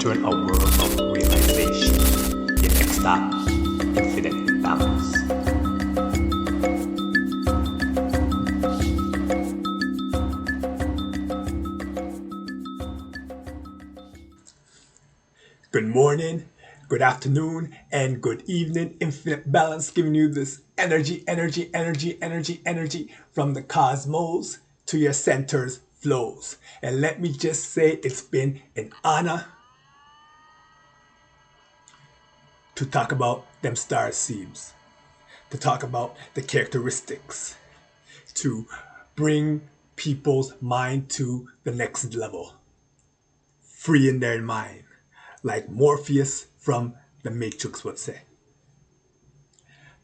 entering a world of realization in extra infinite balance. Good morning, good afternoon, and good evening, Infinite Balance, giving you this energy from the cosmos to your centers flows. And let me just say it's been an honor to talk about them star seeds, to talk about the characteristics, to bring people's mind to the next level, freeing their mind, like Morpheus from the Matrix would say.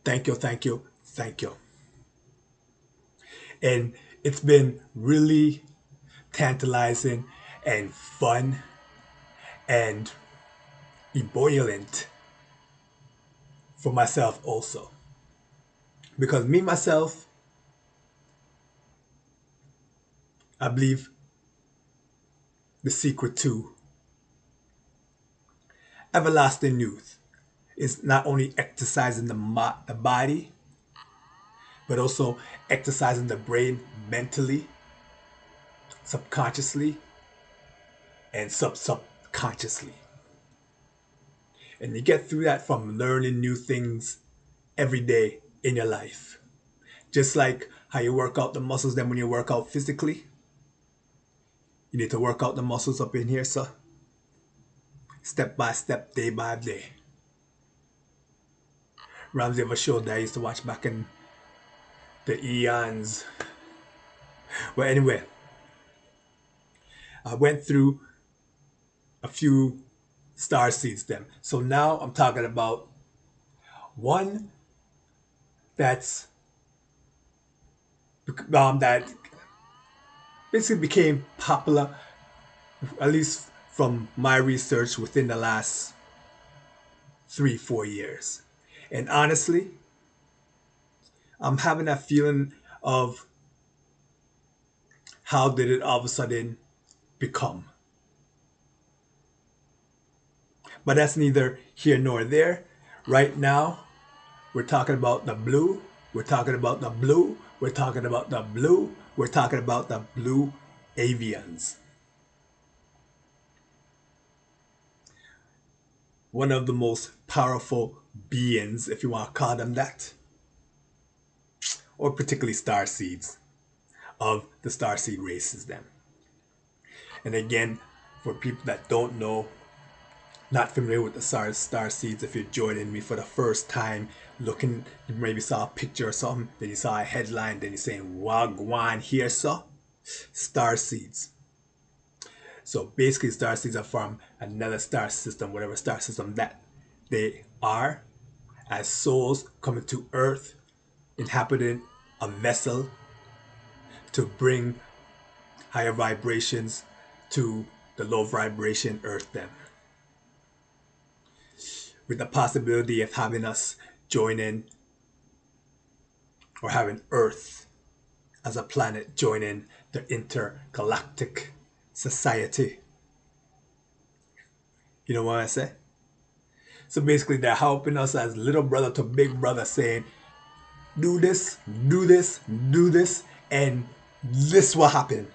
Thank you, thank you, thank you. And it's been really tantalizing and fun and ebullient for myself also. Because me, myself, I believe the secret to everlasting youth is not only exercising the body, but also exercising the brain mentally, subconsciously, and subconsciously. And you get through that from learning new things every day in your life. Just like how you work out the muscles, then when you work out physically, you need to work out the muscles up in here, so step by step, day by day. Ramsey of a show that I used to watch back in the Avians. Well, anyway, I went through a few Starseeds then. So now I'm talking about one that's that basically became popular, at least from my research, within the last 3-4 years. And honestly, I'm having that feeling of how did it all of a sudden become? But that's neither here nor there. Right now, we're talking about the blue. We're talking about the blue. We're talking about the blue. We're talking about the blue avians. One of the most powerful beings, if you want to call them that, or particularly starseeds of the starseed races then. And again, for people that don't know, not familiar with the starseeds, if you're joining me for the first time, looking, you maybe saw a picture or something, then you saw a headline, then you're saying, Wagwan here, so starseeds. So basically, starseeds are from another star system, whatever star system that they are, as souls coming to Earth, inhabiting a vessel to bring higher vibrations to the low vibration Earth then. With the possibility of having us join in, or having Earth as a planet join in the intergalactic society. You know what I say? So basically, they're helping us as little brother to big brother, saying, do this, do this, do this, and this will happen.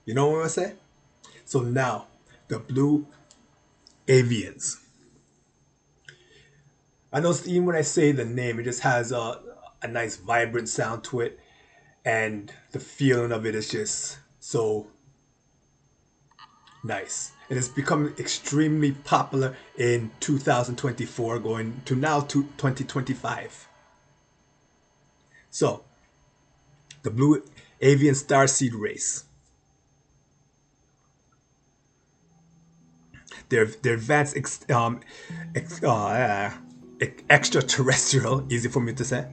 You know what I say? So now, the blue avians. I know even when I say the name, it just has a nice vibrant sound to it, and the feeling of it is just so nice. It has become extremely popular in 2024, going to now to 2025. So, the blue avian starseed race. They're advanced extraterrestrial, easy for me to say,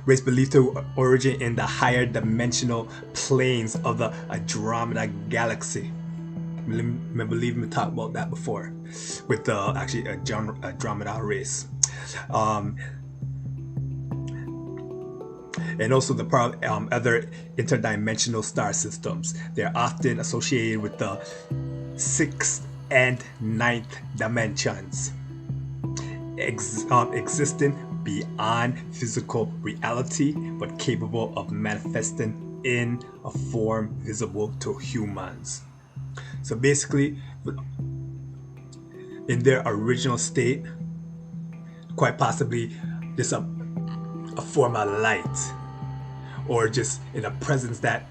race believed to origin in the higher dimensional planes of the Andromeda galaxy. I believe we talked about that before with the actually Andromeda race. and also the other interdimensional star systems. They're often associated with the sixth and ninth dimensions, existing beyond physical reality, but capable of manifesting in a form visible to humans. So basically, in their original state, quite possibly just a form of light, or just in a presence that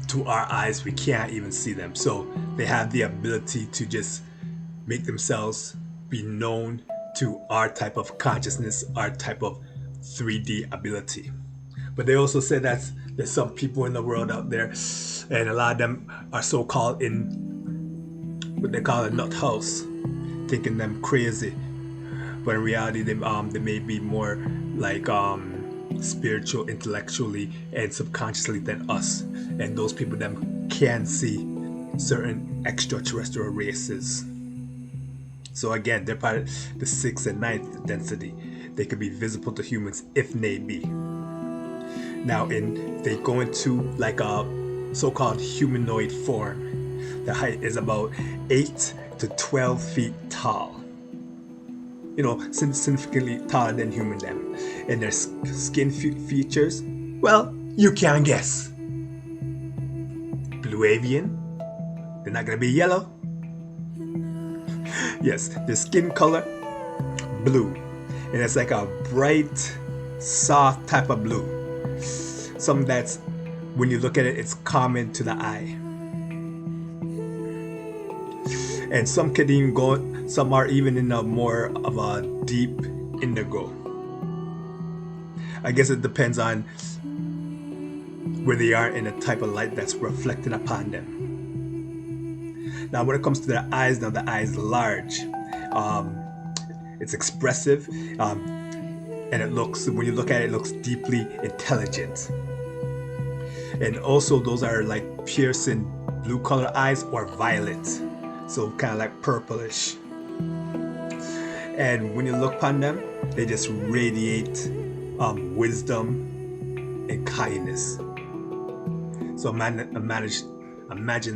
to our eyes we can't even see them. So they have the ability to just make themselves be known to our type of consciousness, our type of 3D ability. But they also said that there's some people in the world out there, and a lot of them are so-called in what they call a nut house, thinking them crazy. But in reality, they may be more like spiritual, intellectually, and subconsciously than us. And those people them can see certain extraterrestrial races. So again, they're part of the sixth and ninth density. They could be visible to humans if need be. Now, they go into like a so-called humanoid form. The height is about 8 to 12 feet tall. You know, significantly taller than human them. And their skin features, well, you can guess. Blue avian. They're not gonna be yellow. Yes, the skin color, blue. And it's like a bright, soft type of blue. Something that's, when you look at it, it's common to the eye. And some could even go, some are even in a more of a deep indigo. I guess it depends on where they are in the type of light that's reflected upon them. Now, when it comes to their eyes, now the eye is large. It's expressive, and it looks, when you look at it, it looks deeply intelligent. And also, those are like piercing blue color eyes or violet, so kind of like purplish. And when you look upon them, they just radiate wisdom and kindness. So imagine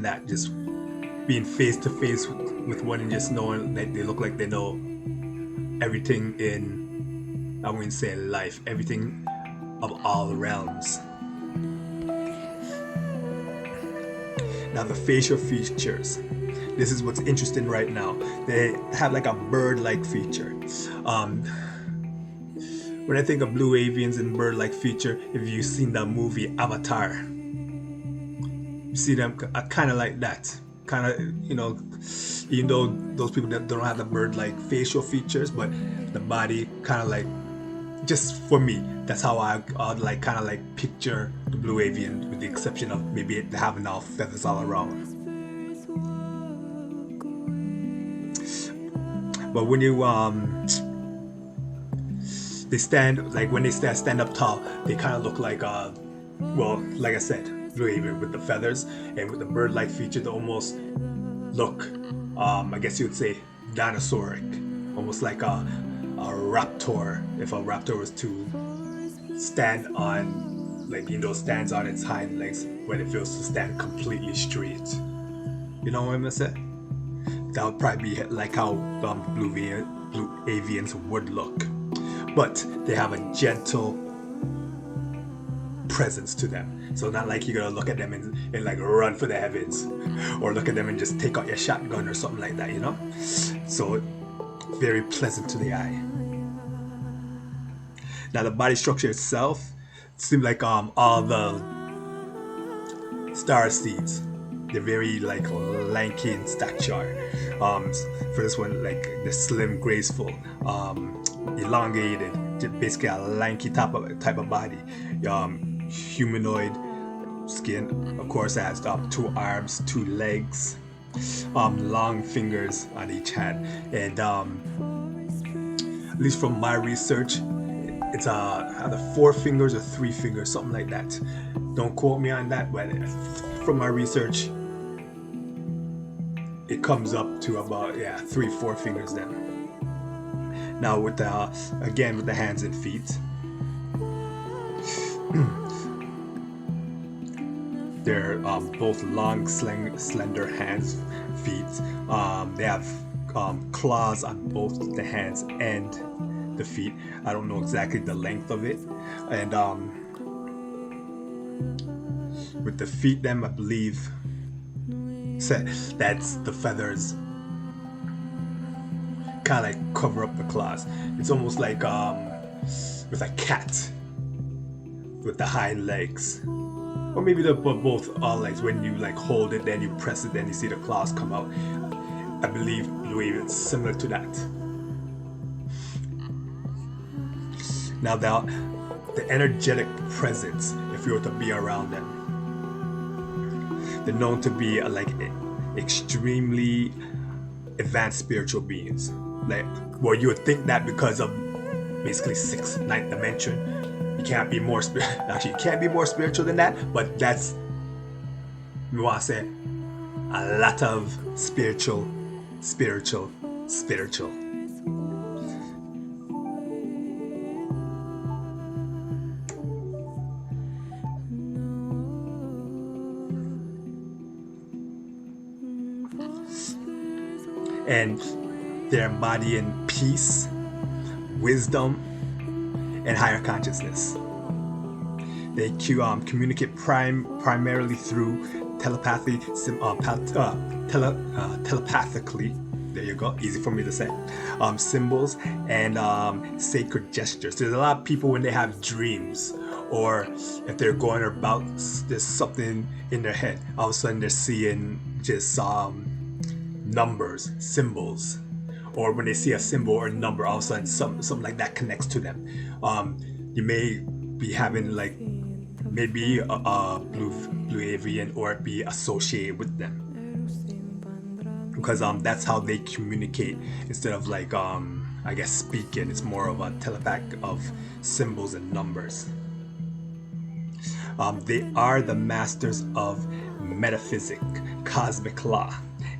that, just being face to face with one and just knowing that they look like they know everything in, I wouldn't say life, everything of all realms. Now the facial features. This is what's interesting right now. They have like a bird-like feature. When I think of blue avians and bird-like feature, if you've seen the movie Avatar, you see them kind of like that. Kind of, you know, even though those people that don't have the bird-like facial features, but the body kind of like, just for me, that's how I'd like kind of like picture the blue avian, with the exception of maybe it having all feathers all around. But when you they stand, like when they stand up tall, they kind of look like well, like I said, blue avian with the feathers and with the bird-like feature. They almost look, I guess you would say, dinosauric, almost like a raptor. If a raptor was to stand on, like, you know, stands on its hind legs when it feels to stand completely straight. You know what I'm gonna say? That would probably be like how blue avians would look. But they have a gentle presence to them. So not like you're gonna look at them and like run for the heavens, or look at them and just take out your shotgun or something like that, you know? So very pleasant to the eye. Now the body structure itself seems like all the Starseeds. They're very like lanky in stature. For this one, like they're slim, graceful, elongated, basically a lanky type of body. Humanoid skin, of course, has 2 arms, 2 legs, long fingers on each hand, and at least from my research, it's either 4 fingers or 3 fingers, something like that. Don't quote me on that, but from my research, it comes up to about 3-4 fingers then. Now with the again with the hands and feet, They're both long, slender hands, feet. They have claws on both the hands and the feet. I don't know exactly the length of it. And with the feet, them, I believe, that's the feathers kind of like cover up the claws. It's almost like with a cat with the hind legs. Or maybe the both legs. When you like hold it, then you press it, then you see the claws come out. I believe Blue Avians similar to that. Now the energetic presence, if you were to be around them, they're known to be like extremely advanced spiritual beings. Like, well, you would think that because of basically sixth, ninth dimension. You can't be more actually you can't be more spiritual than that, but that's, we want to say, a lot of spiritual. And they're embodying peace, wisdom, and higher consciousness. They communicate primarily through telepathy, telepathically. There you go, easy for me to say. Symbols and sacred gestures. There's a lot of people when they have dreams, or if they're going about, there's something in their head. All of a sudden they're seeing just numbers, symbols. Or when they see a symbol or a number, all of a sudden something like that connects to them. You may be having like maybe a blue avian, or it be associated with them, because that's how they communicate. Instead of like I guess speaking, it's more of a telepath of symbols and numbers. They are the masters of metaphysic, cosmic law,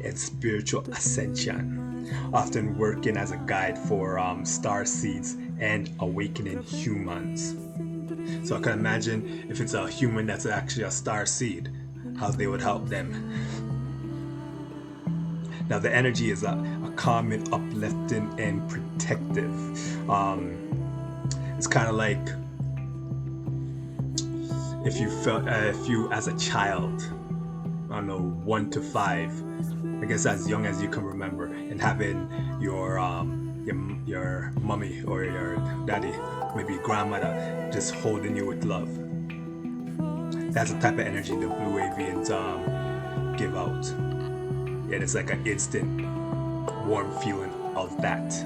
and spiritual ascension, often working as a guide for starseeds and awakening humans. So I can imagine if it's a human that's actually a starseed, how they would help them. Now the energy is a calming, uplifting, and protective. It's kind of like if you as a child, I don't know, 1 to 5, I guess as young as you can remember, and having your mommy or your daddy, maybe grandmother, just holding you with love. That's the type of energy the Blue Avians give out. And it's like an instant warm feeling of that.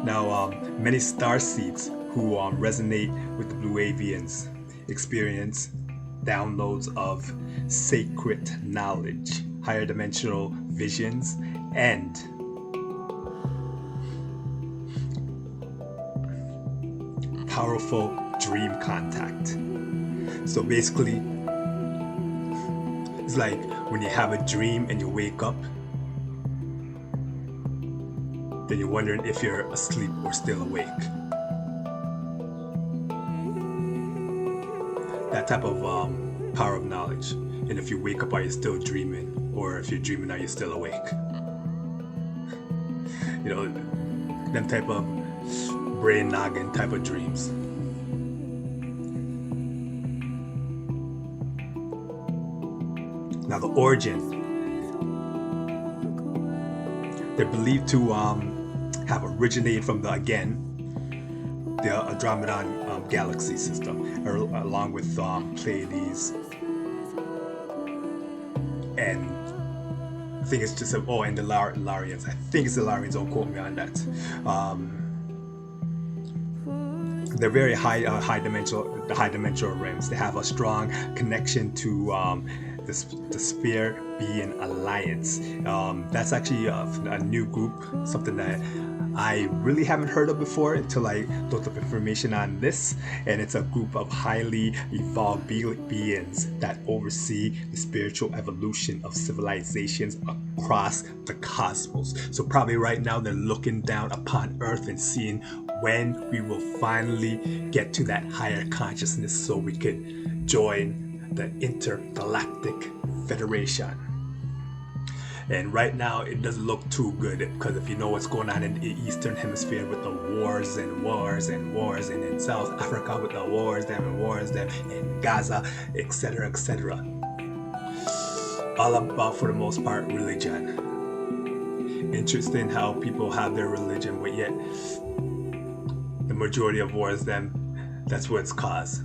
Now, many starseeds who resonate with the Blue Avians experience downloads of sacred knowledge, higher dimensional visions, and powerful dream contact. So basically, it's like when you have a dream and you wake up, then you're wondering if you're asleep or still awake. That type of power of knowledge. And if you wake up, are you still dreaming? Or if you're dreaming, are you still awake? You know, them type of brain noggin type of dreams. Now the origin, they're believed to have originated from the Andromedan galaxy system, along with Pleiades, and I think it's just and the Larians. I think it's the Larians. Don't quote me on that. They're very high dimensional realms. They have a strong connection to the Sphere Being Alliance. That's actually a new group, something that I really haven't heard of before until I looked up information on this. And it's a group of highly evolved beings that oversee the spiritual evolution of civilizations across the cosmos. So probably right now they're looking down upon Earth and seeing when we will finally get to that higher consciousness so we could join the intergalactic federation. And right now, it doesn't look too good because if you know what's going on in the Eastern Hemisphere with the wars and wars and wars, and in South Africa with the wars, them and wars, them, and Gaza, etc., etc. All about, for the most part, religion. Interesting how people have their religion, but yet the majority of wars, that's what it's caused.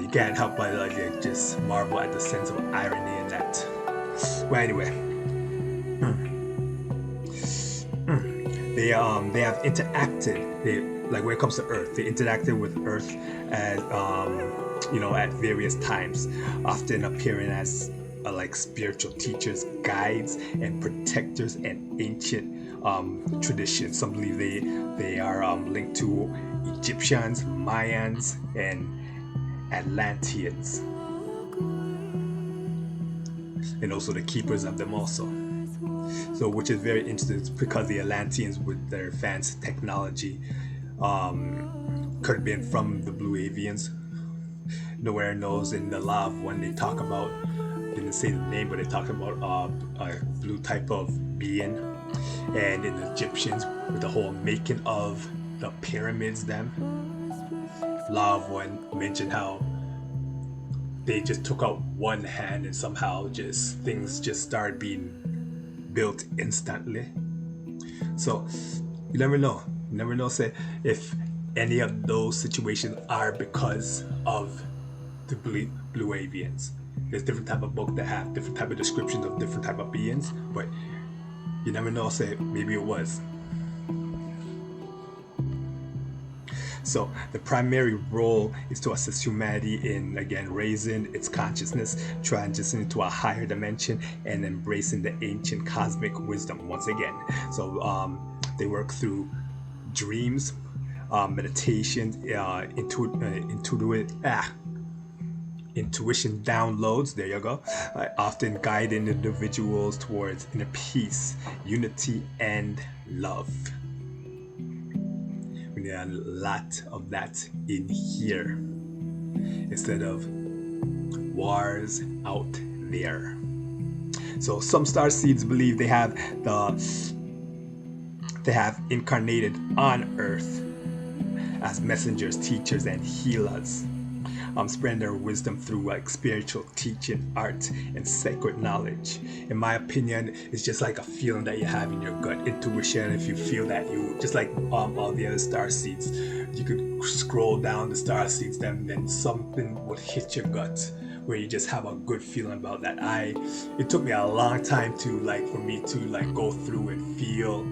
You can't help but just marvel at the sense of irony in that. Well, anyway, they have interacted. Like when it comes to Earth, they interacted with Earth as at various times, often appearing as like spiritual teachers, guides, and protectors, and ancient traditions. Some believe they are linked to Egyptians, Mayans, and Atlanteans, and also the keepers of them also. So, which is very interesting because the Atlanteans, with their advanced technology, could have been from the blue Avians. Nowhere knows in the law when they talk about, didn't say the name, but they talk about a blue type of being, and in the Egyptians with the whole making of the pyramids, Law of One mentioned how they just took out one hand and somehow things started being built instantly. So you never know. You never know, say, if any of those situations are because of the blue Avians. There's different type of book that have different type of descriptions of different type of beings, but you never know, say, maybe it was. So the primary role is to assist humanity in, again, raising its consciousness, transitioning to a higher dimension, and embracing the ancient cosmic wisdom once again. So they work through dreams, meditation, intuition downloads, there you go, often guiding individuals towards inner peace, unity, and love. We need a lot of that in here instead of wars out there. So some starseeds believe they have incarnated on Earth as messengers, teachers, and healers, spreading their wisdom through like spiritual teaching, art, and sacred knowledge. In my opinion, it's just like a feeling that you have in your gut, intuition. If you feel that, you just like all the other starseeds, you could scroll down the starseeds, then something would hit your gut where you just have a good feeling about that. It took me a long time for me to go through and feel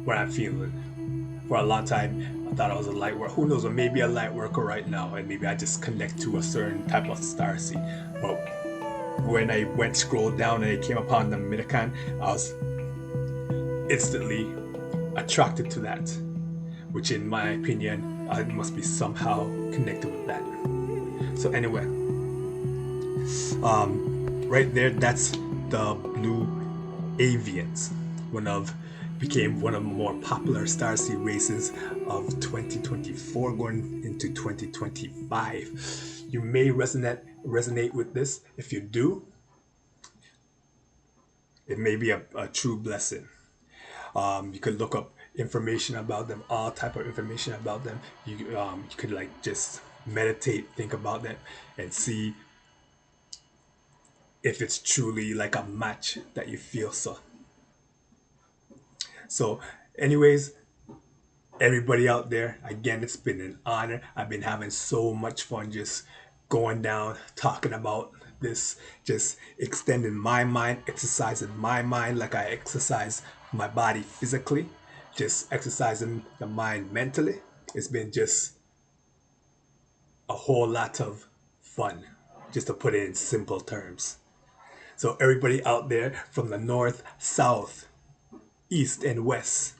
what I'm feeling. For a long time, I thought I was a light worker. Who knows? Or maybe a light worker right now, and maybe I just connect to a certain type of starseed. But when I scrolled down and I came upon the Midakan, I was instantly attracted to that, which, in my opinion, I must be somehow connected with that. So anyway, right there, that's the blue Avians, became one of the more popular starseed races of 2024 going into 2025. You may resonate with this. If you do, it may be a true blessing. You could look up information about them, all type of information about them. You could just meditate, think about them, and see if it's truly like a match that you feel so. So anyways, everybody out there, again, it's been an honor. I've been having so much fun just going down, talking about this, just extending my mind, exercising my mind like I exercise my body physically, just exercising the mind mentally. It's been just a whole lot of fun, just to put it in simple terms. So everybody out there from the north, south, east, and west,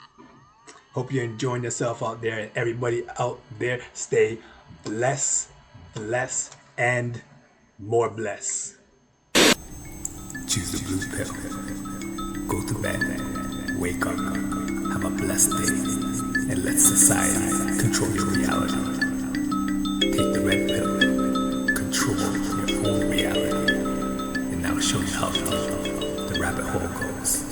hope you're enjoying yourself out there, and everybody out there, stay blessed, and more blessed. Choose the blue pill. Go to bed. Wake up Have a blessed day, and let society control your reality. Take the red pill, control your own reality, and I'll show you how deep the rabbit hole goes.